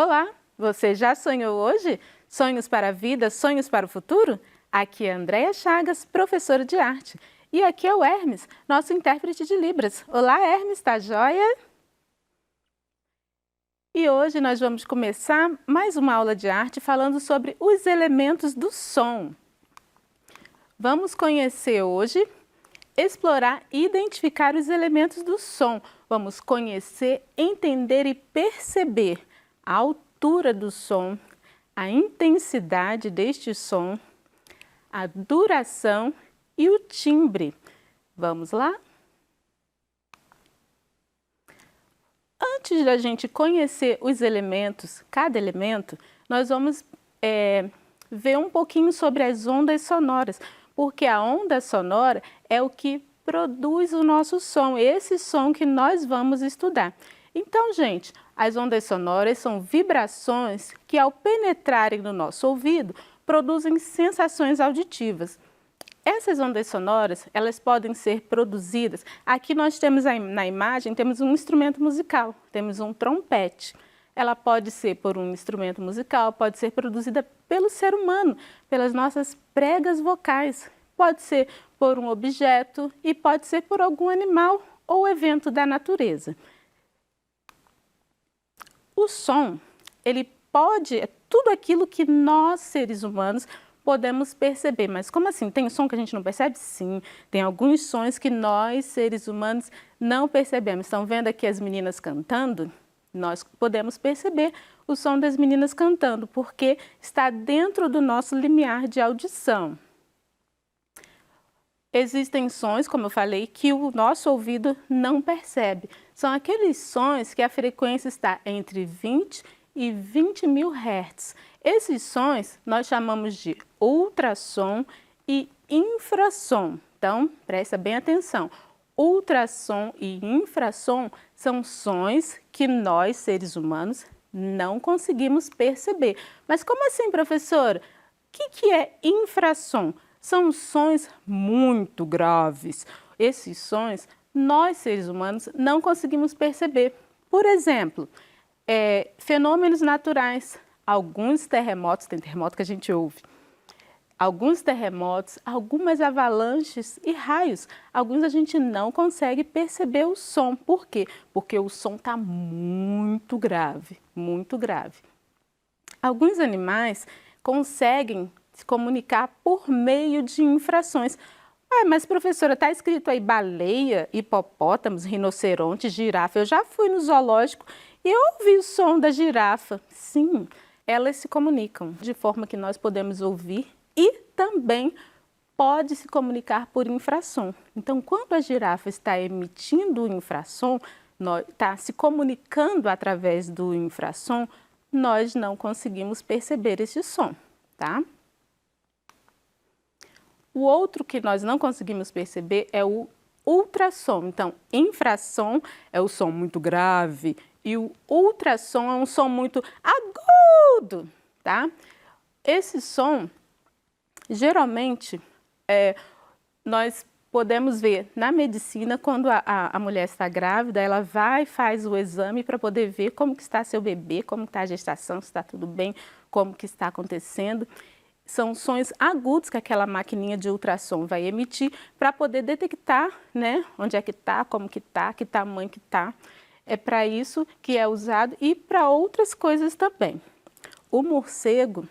Olá, você já sonhou hoje? Sonhos para a vida, sonhos para o futuro? Aqui é Andréia Chagas, professora de arte. E aqui é o Hermes, nosso intérprete de Libras. Olá, Hermes, tá joia? E hoje nós vamos começar mais uma aula de arte falando sobre os elementos do som. Vamos conhecer hoje, explorar e identificar os elementos do som. Vamos conhecer, entender e perceber a altura do som, a intensidade deste som, a duração e o timbre. Vamos lá? Antes da gente conhecer os elementos, cada elemento, nós vamos ver um pouquinho sobre as ondas sonoras, porque a onda sonora é o que produz o nosso som, esse som que nós vamos estudar. Então, gente, as ondas sonoras são vibrações que, ao penetrarem no nosso ouvido, produzem sensações auditivas. Essas ondas sonoras, elas podem ser produzidas, aqui nós temos na imagem, temos um instrumento musical, temos um trompete. Ela pode ser por um instrumento musical, pode ser produzida pelo ser humano, pelas nossas pregas vocais. Pode ser por um objeto e pode ser por algum animal ou evento da natureza. O som, ele é tudo aquilo que nós, seres humanos, podemos perceber. Mas como assim? Tem som que a gente não percebe? Sim, tem alguns sons que nós, seres humanos, não percebemos. Estão vendo aqui as meninas cantando? Nós podemos perceber o som das meninas cantando, porque está dentro do nosso limiar de audição. Existem sons, como eu falei, que o nosso ouvido não percebe. São aqueles sons que a frequência está entre 20 e 20 mil Hz. Esses sons nós chamamos de ultrassom e infrassom. Então, presta bem atenção. Ultrassom e infrassom são sons que nós, seres humanos, não conseguimos perceber. Mas como assim, professora? O que é infrassom? São sons muito graves. Esses sons, nós, seres humanos, não conseguimos perceber. Por exemplo, fenômenos naturais. Alguns terremotos, tem terremoto que a gente ouve. Alguns terremotos, algumas avalanches e raios. Alguns a gente não consegue perceber o som. Por quê? Porque o som está muito grave, muito grave. Alguns animais conseguem se comunicar por meio de infrações. Mas professora, está escrito aí baleia, hipopótamos, rinoceronte, girafa. Eu já fui no zoológico e eu ouvi o som da girafa. Sim, elas se comunicam de forma que nós podemos ouvir e também pode se comunicar por infrassom. Então, quando a girafa está emitindo o infrassom, está se comunicando através do infrassom, nós não conseguimos perceber esse som, tá? O outro que nós não conseguimos perceber é o ultrassom. Então, infrassom é o som muito grave e o ultrassom é um som muito agudo, tá? Esse som, geralmente, nós podemos ver na medicina, quando a mulher está grávida, ela vai e faz o exame para poder ver como que está seu bebê, como está a gestação, se está tudo bem, como que está acontecendo. São sons agudos que aquela maquininha de ultrassom vai emitir para poder detectar, né, onde é que está, como que está, que tamanho que está. É para isso que é usado e para outras coisas também. O morcego,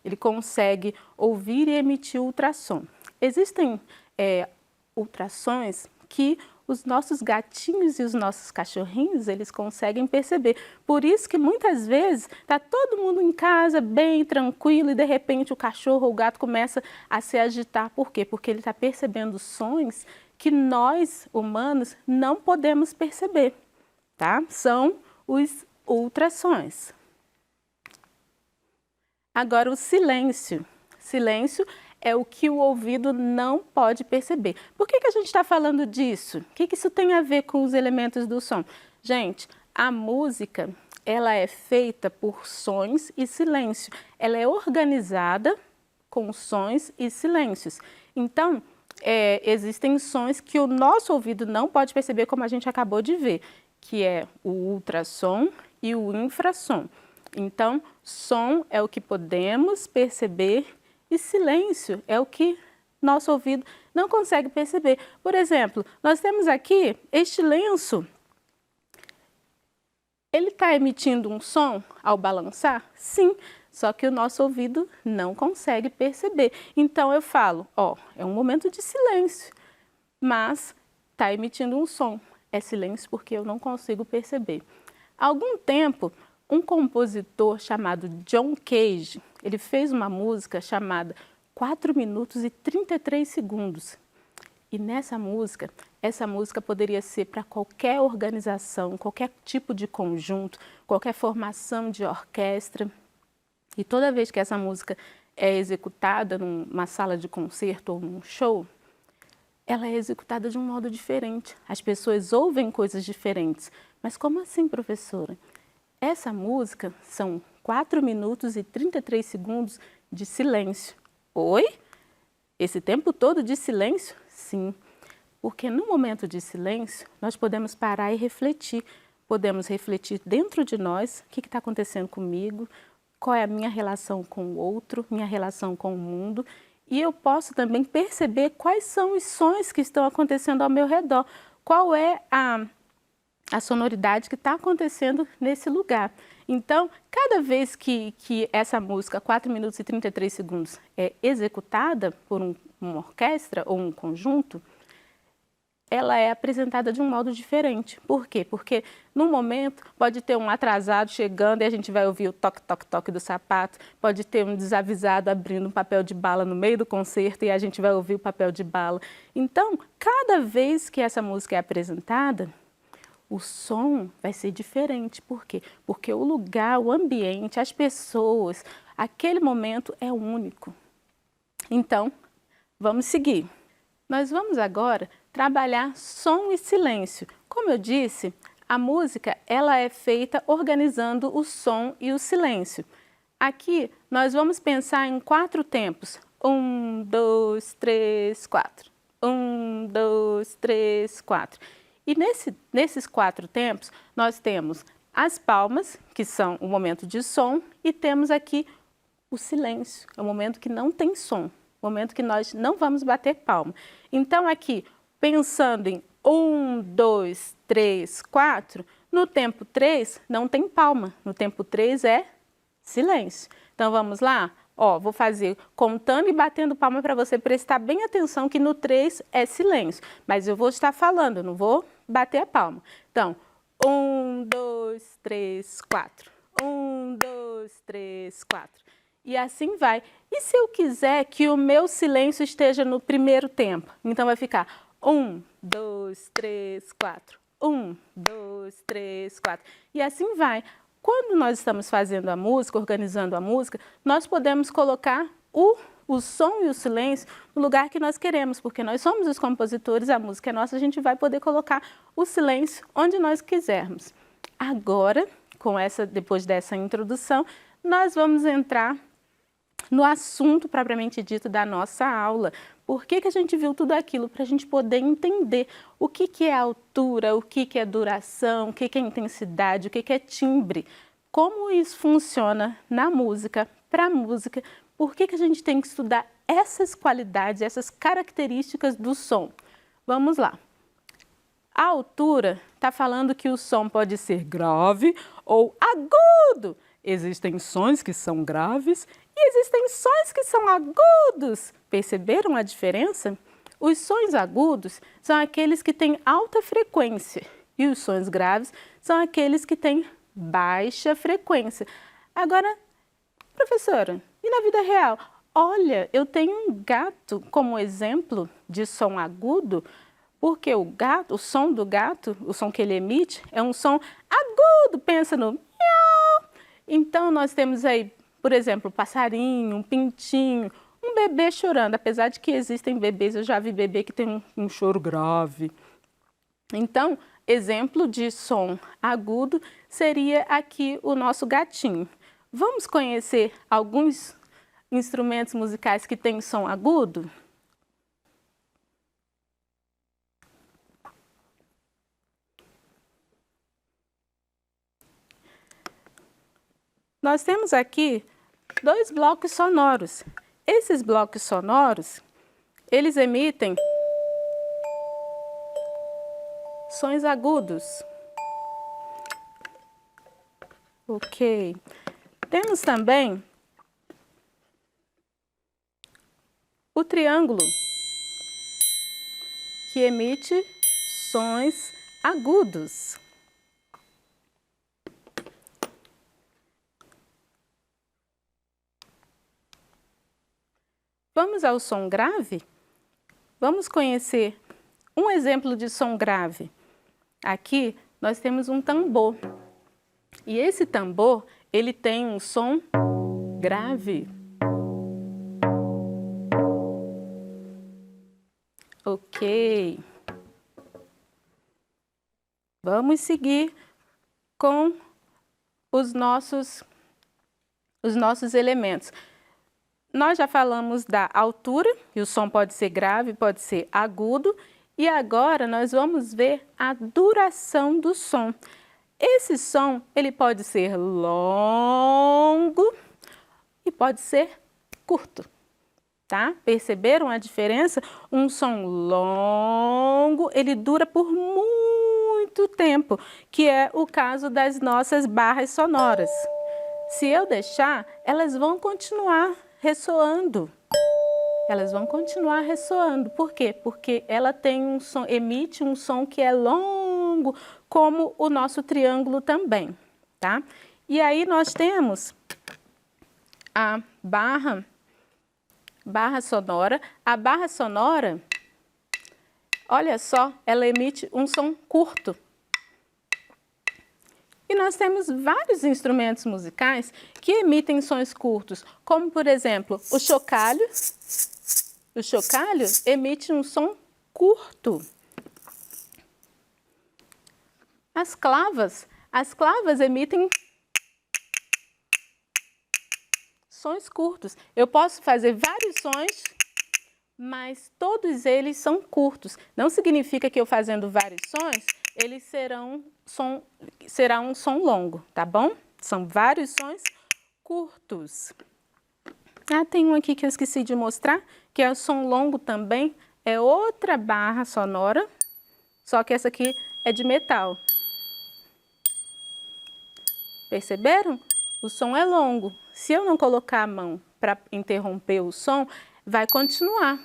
ele consegue ouvir e emitir ultrassom. Existem ultrassons que os nossos gatinhos e os nossos cachorrinhos, eles conseguem perceber. Por isso que muitas vezes está todo mundo em casa bem tranquilo e de repente o cachorro ou o gato começa a se agitar. Por quê? Porque ele está percebendo sons que nós, humanos, não podemos perceber, tá? São os ultrassons. Agora o silêncio. Silêncio é o que o ouvido não pode perceber. Por que a gente está falando disso? O que isso tem a ver com os elementos do som? Gente, a música, ela é feita por sons e silêncio. Ela é organizada com sons e silêncios. Então, existem sons que o nosso ouvido não pode perceber, como a gente acabou de ver, que é o ultrassom e o infrassom. Então, som é o que podemos perceber e silêncio é o que nosso ouvido não consegue perceber. Por exemplo, nós temos aqui este lenço. Ele está emitindo um som ao balançar? Sim, só que o nosso ouvido não consegue perceber. Então eu falo, ó, é um momento de silêncio, mas está emitindo um som. É silêncio porque eu não consigo perceber. Há algum tempo, um compositor chamado John Cage, ele fez uma música chamada 4 minutos e 33 segundos. E nessa música, essa música poderia ser para qualquer organização, qualquer tipo de conjunto, qualquer formação de orquestra. E toda vez que essa música é executada numa sala de concerto ou num show, ela é executada de um modo diferente. As pessoas ouvem coisas diferentes. Mas como assim, professora? Essa música são 4 minutos e 33 segundos de silêncio. Oi? Esse tempo todo de silêncio? Sim. Porque no momento de silêncio, nós podemos parar e refletir. Podemos refletir dentro de nós o que está acontecendo comigo, qual é a minha relação com o outro, minha relação com o mundo. E eu posso também perceber quais são os sons que estão acontecendo ao meu redor, qual é a sonoridade que está acontecendo nesse lugar. Então, cada vez que essa música, 4 minutos e 33 segundos, é executada por uma orquestra ou um conjunto, ela é apresentada de um modo diferente. Por quê? Porque no momento pode ter um atrasado chegando e a gente vai ouvir o toque, toque, toque do sapato, pode ter um desavisado abrindo um papel de bala no meio do concerto e a gente vai ouvir o papel de bala. Então, cada vez que essa música é apresentada, o som vai ser diferente. Por quê? Porque o lugar, o ambiente, as pessoas, aquele momento é único. Então, vamos seguir. Nós vamos agora trabalhar som e silêncio. Como eu disse, a música ela é feita organizando o som e o silêncio. Aqui nós vamos pensar em 4 tempos. 1, 2, 3, 4. 1, 2, 3, 4. E nesses 4 tempos, nós temos as palmas, que são o momento de som, e temos aqui o silêncio, é o momento que não tem som, o momento que nós não vamos bater palma. Então aqui, pensando em 1, 2, 3, 4, no tempo 3 não tem palma, no tempo 3 é silêncio. Então vamos lá? Ó, vou fazer contando e batendo palma para você prestar bem atenção que no 3 é silêncio. Mas eu vou estar falando, não vou bater a palma. Então, 1, 2, 3, 4. 1, 2, 3, 4. E assim vai. E se eu quiser que o meu silêncio esteja no primeiro tempo? Então vai ficar 1, 2, 3, 4. 1, 2, 3, 4. E assim vai. Quando nós estamos fazendo a música, organizando a música, nós podemos colocar o som e o silêncio no lugar que nós queremos, porque nós somos os compositores, a música é nossa, a gente vai poder colocar o silêncio onde nós quisermos. Agora, depois dessa introdução, nós vamos entrar no assunto propriamente dito da nossa aula. Por que a gente viu tudo aquilo? Para a gente poder entender o que é altura, o que é duração, o que é intensidade, o que é timbre. Como isso funciona na música, para a música, por que a gente tem que estudar essas qualidades, essas características do som. Vamos lá. A altura está falando que o som pode ser grave ou agudo. Existem sons que são graves e existem sons que são agudos. Perceberam a diferença? Os sons agudos são aqueles que têm alta frequência e os sons graves são aqueles que têm baixa frequência. Agora, professora, e na vida real? Olha, eu tenho um gato como exemplo de som agudo, porque o som do gato, o som que ele emite, é um som agudo. Pensa no miau. Então, nós temos aí, por exemplo, um passarinho, um pintinho, um bebê chorando. Apesar de que existem bebês, eu já vi bebê que tem um choro grave. Então, exemplo de som agudo seria aqui o nosso gatinho. Vamos conhecer alguns instrumentos musicais que têm som agudo? nós temos aqui dois blocos sonoros. Esses blocos sonoros, eles emitem sons agudos. Ok. Temos também o triângulo, que emite sons agudos. Vamos ao som grave? Vamos conhecer um exemplo de som grave. Aqui nós temos um tambor. E esse tambor, ele tem um som grave. Ok. Vamos seguir com os nossos elementos. Nós já falamos da altura, e o som pode ser grave, pode ser agudo, e agora nós vamos ver a duração do som. Esse som, ele pode ser longo e pode ser curto, tá? Perceberam a diferença? Um som longo, ele dura por muito tempo, que é o caso das nossas barras sonoras. Se eu deixar, elas vão continuar ressoando. Elas vão continuar ressoando. Por quê? Porque ela tem um som, emite um som que é longo, como o nosso triângulo também, tá? E aí nós temos a barra sonora. A barra sonora, olha só, ela emite um som curto. E nós temos vários instrumentos musicais que emitem sons curtos, como, por exemplo, o chocalho. O chocalho emite um som curto. As clavas emitem sons curtos. Eu posso fazer vários sons, mas todos eles são curtos. Não significa que eu fazendo vários sons, eles será um som longo, tá bom? São vários sons curtos. Ah, tem um aqui que eu esqueci de mostrar, que é o som longo também, é outra barra sonora, só que essa aqui é de metal. Perceberam? O som é longo. Se eu não colocar a mão para interromper o som, vai continuar.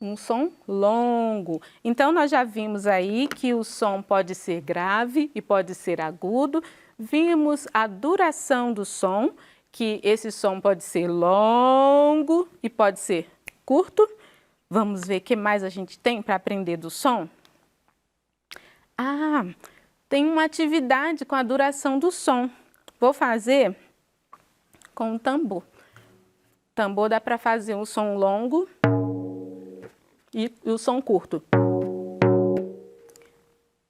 Um som longo. Então, nós já vimos aí que o som pode ser grave e pode ser agudo. Vimos a duração do som, que esse som pode ser longo e pode ser curto. Vamos ver o que mais a gente tem para aprender do som? Ah, tem uma atividade com a duração do som. Vou fazer com o tambor. O tambor dá para fazer um som longo e o som curto.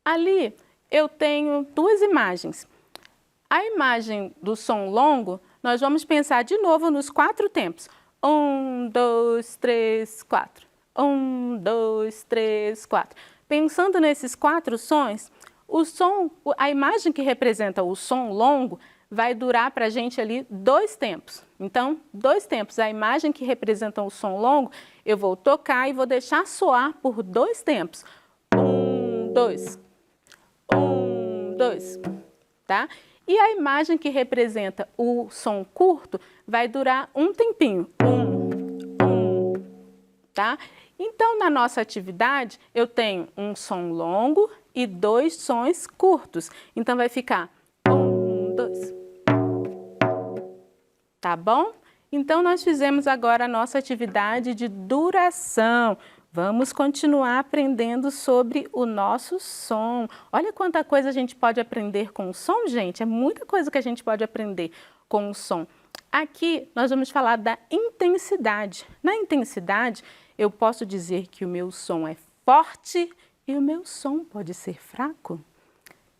Ali eu tenho duas imagens. A imagem do som longo, nós vamos pensar de novo nos 4 tempos. 1, 2, 3, 4. 1, 2, 3, 4. Pensando nesses 4 sons, a imagem que representa o som longo vai durar para a gente ali 2 tempos. Então, 2 tempos. A imagem que representa o som longo, eu vou tocar e vou deixar soar por 2 tempos. 1, 2. 1, 2. Tá? E a imagem que representa o som curto vai durar um tempinho. 1, 1. Tá? Então, na nossa atividade, eu tenho um som longo e 2 sons curtos. Então, vai ficar 1, 2. Tá bom? Então, nós fizemos agora a nossa atividade de duração. Vamos continuar aprendendo sobre o nosso som. Olha quanta coisa a gente pode aprender com o som, gente. É muita coisa que a gente pode aprender com o som. Aqui, nós vamos falar da intensidade. Na intensidade, eu posso dizer que o meu som é forte e o meu som pode ser fraco.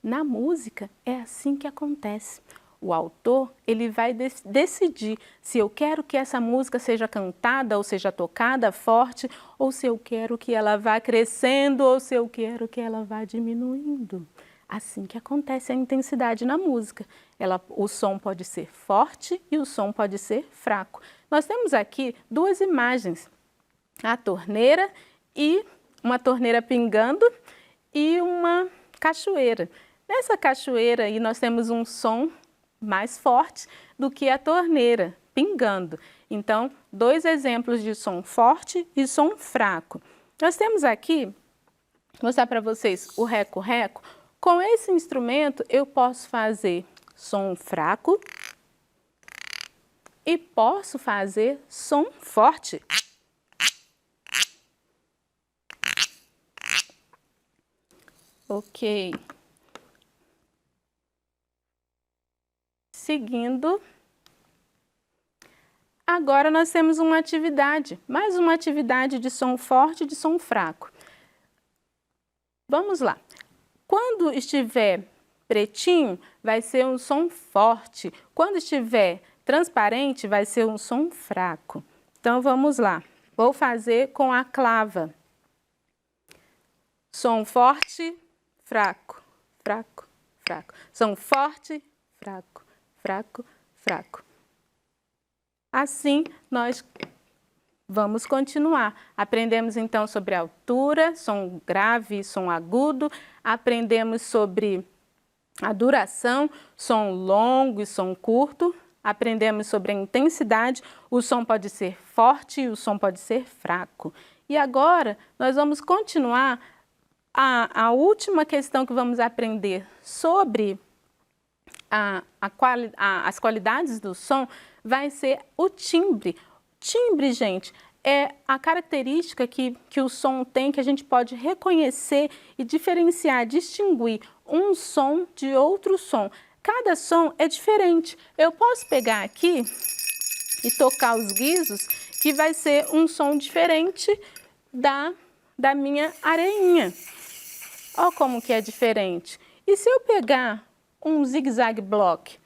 Na música, é assim que acontece. O autor, ele vai decidir se eu quero que essa música seja cantada ou seja tocada forte, ou se eu quero que ela vá crescendo, ou se eu quero que ela vá diminuindo. Assim que acontece a intensidade na música. O som pode ser forte e o som pode ser fraco. Nós temos aqui duas imagens, a torneira e uma torneira pingando e uma cachoeira. Nessa cachoeira aí nós temos um som mais forte do que a torneira pingando. Então, dois exemplos de som forte e som fraco. Nós temos aqui, vou mostrar para vocês o reco-reco. Com esse instrumento eu posso fazer som fraco e posso fazer som forte. Ok. Seguindo. Agora nós temos uma atividade, mais uma atividade de som forte e de som fraco. Vamos lá. Quando estiver pretinho, vai ser um som forte. Quando estiver transparente, vai ser um som fraco. Então vamos lá. Vou fazer com a clava. Som forte, fraco, fraco, fraco. Som forte, fraco, fraco, fraco. Assim, nós vamos continuar. Aprendemos então sobre a altura, som grave e som agudo. Aprendemos sobre a duração, som longo e som curto. Aprendemos sobre a intensidade, o som pode ser forte e o som pode ser fraco. E agora, nós vamos continuar a última questão que vamos aprender sobre as qualidades do som vai ser o timbre. Timbre, gente, é a característica que o som tem, que a gente pode reconhecer e diferenciar, distinguir um som de outro som. Cada som é diferente. Eu posso pegar aqui e tocar os guizos, que vai ser um som diferente da minha areinha. Olha como que é diferente. E se eu pegar um zigue-zague block?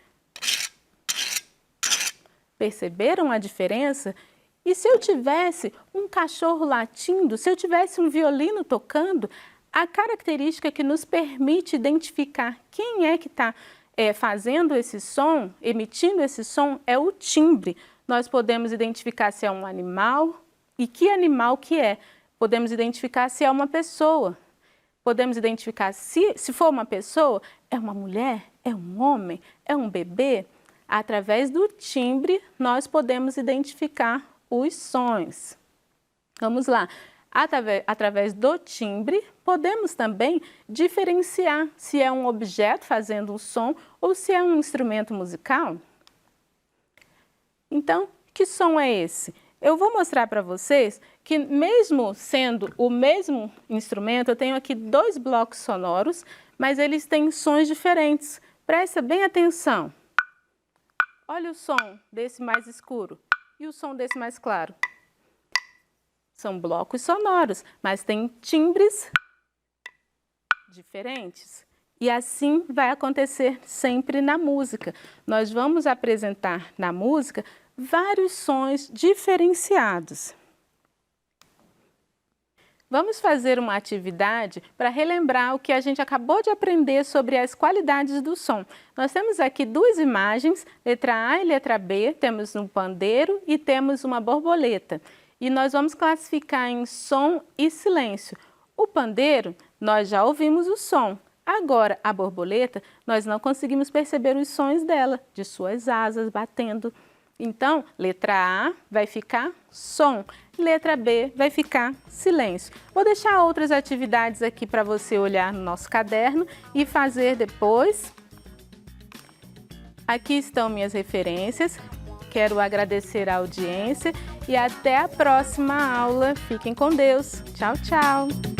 Perceberam a diferença? E se eu tivesse um cachorro latindo, se eu tivesse um violino tocando, a característica que nos permite identificar quem é que está fazendo esse som, emitindo esse som, é o timbre. Nós podemos identificar se é um animal e que animal que é. Podemos identificar se é uma pessoa. Podemos identificar se for uma pessoa, é uma mulher, é um homem, é um bebê. Através do timbre, nós podemos identificar os sons. Vamos lá. Através do timbre, podemos também diferenciar se é um objeto fazendo um som ou se é um instrumento musical. Então, que som é esse? Eu vou mostrar para vocês que mesmo sendo o mesmo instrumento, eu tenho aqui dois blocos sonoros, mas eles têm sons diferentes. Presta bem atenção. Olha o som desse mais escuro e o som desse mais claro. São blocos sonoros, mas têm timbres diferentes. E assim vai acontecer sempre na música. Nós vamos apresentar na música vários sons diferenciados. Vamos fazer uma atividade para relembrar o que a gente acabou de aprender sobre as qualidades do som. Nós temos aqui duas imagens, letra A e letra B, temos um pandeiro e temos uma borboleta. E nós vamos classificar em som e silêncio. O pandeiro, nós já ouvimos o som. Agora, a borboleta, nós não conseguimos perceber os sons dela, de suas asas batendo. Então, letra A vai ficar som, letra B vai ficar silêncio. Vou deixar outras atividades aqui para você olhar no nosso caderno e fazer depois. Aqui estão minhas referências. Quero agradecer a audiência e até a próxima aula. Fiquem com Deus. Tchau, tchau!